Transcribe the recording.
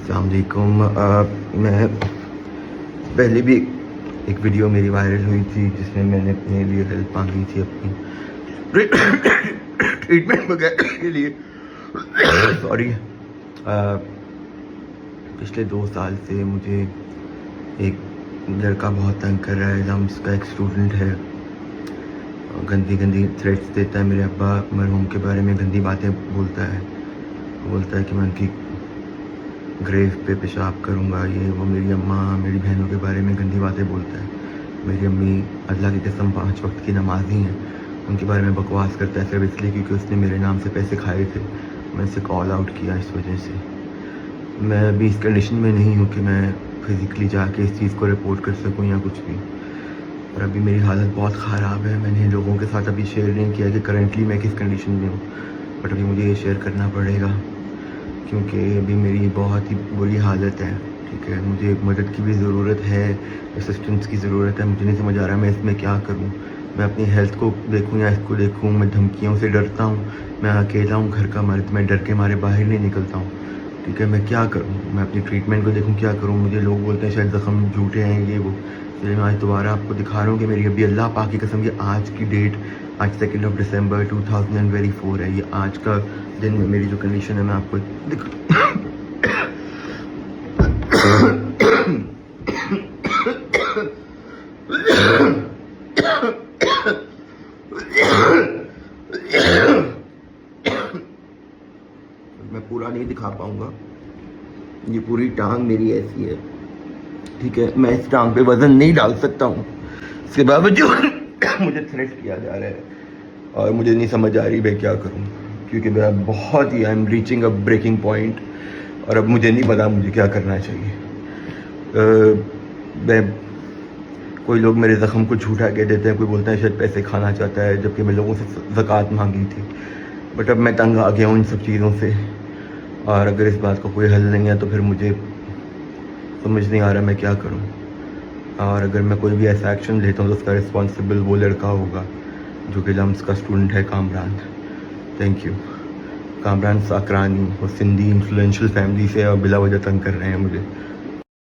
السلام علیکم. میں پہلے بھی ایک ویڈیو میری وائرل ہوئی تھی جس میں میں نے اپنے لیے ہیلپ مانگی تھی اپنی ٹریٹمنٹ وغیرہ کے لیے. سوری. پچھلے 2 سال سے مجھے ایک لڑکا بہت تنگ کر رہا ہے. اس کا ایک اسٹوڈنٹ ہے, گندی گندی تھریٹس دیتا ہے. میرے ابا مرحوم کے بارے میں گندی باتیں بولتا ہے کہ میں ان کی گریو پہ پیشاب کروں گا. یہ وہ میری اماں میری بہنوں کے بارے میں گندی باتیں بولتا ہے. میری امی اللہ کی قسم 5 وقت کی نمازی ہیں, ان کے بارے میں بکواس کرتا ہے صرف اس لیے کیونکہ اس نے میرے نام سے پیسے کھائے تھے. میں اسے کال آؤٹ کیا اس وجہ سے. میں ابھی اس کنڈیشن میں نہیں ہوں کہ میں فزیکلی جا کے اس چیز کو رپورٹ کر سکوں یا کچھ بھی, اور ابھی میری حالت بہت خراب ہے. میں نے لوگوں کے ساتھ ابھی شیئر نہیں کیا کہ کرنٹلی میں کس کنڈیشن میں ہوں, بٹ ابھی مجھے یہ شیئر کرنا پڑے گا کیونکہ ابھی میری بہت ہی بری حالت ہے. ٹھیک ہے, مجھے مدد کی بھی ضرورت ہے, اسسٹنس کی ضرورت ہے. مجھے نہیں سمجھ آ رہا میں اس میں کیا کروں. میں اپنی ہیلتھ کو دیکھوں یا اس کو دیکھوں. میں دھمکیوں سے ڈرتا ہوں. میں اکیلا ہوں, گھر کا مرد. میں ڈر کے مارے باہر نہیں نکلتا ہوں. ٹھیک ہے, میں کیا کروں. میں اپنی ٹریٹمنٹ کو دیکھوں کیا کروں. مجھے لوگ بولتے ہیں شاید زخم جھوٹے ہیں یہ وہ. اس لیے میں آج دوبارہ آپ کو دکھا رہا ہوں کہ میری ابھی اللہ پاک کی قسم یہ آج کی ڈیٹ, آج 2 دسمبر 2024 ہے. یہ آج کا دن میں میری جو کنڈیشن ہے میں آپ کو میں پورا نہیں دکھا پاؤں گا. یہ پوری ٹانگ میری ایسی ہے. ٹھیک ہے, میں اس ٹانگ پہ وزن نہیں ڈال سکتا ہوں. اس کے باوجود مجھے تھریٹ کیا جا رہا ہے اور مجھے نہیں سمجھ آ رہی میں کیا کروں, کیونکہ میرا بہت ہی I am reaching a breaking point اور اب مجھے نہیں پتا مجھے کیا کرنا چاہیے. کوئی لوگ میرے زخم کو جھوٹا کہہ دیتے ہیں, کوئی بولتا ہے شاید پیسے کھانا چاہتا ہے, جبکہ میں لوگوں سے زکوٰۃ مانگی تھی. بٹ اب میں تنگ آ گیا ہوں ان سب چیزوں سے, اور اگر اس بات کا کوئی حل نہیں ہے تو پھر مجھے سمجھ نہیں آ رہا میں کیا کروں. اور اگر میں کوئی بھی ایسا ایکشن لیتا ہوں تو اس کا رسپانسبل وہ لڑکا ہوگا جو کہ لمس کا اسٹوڈنٹ ہے, کامران. Thank you. کامران ساکرانی, اور سندھی انفلوئنشل فیملی سے اور بلا وجہ تنگ کر رہے ہیں مجھے.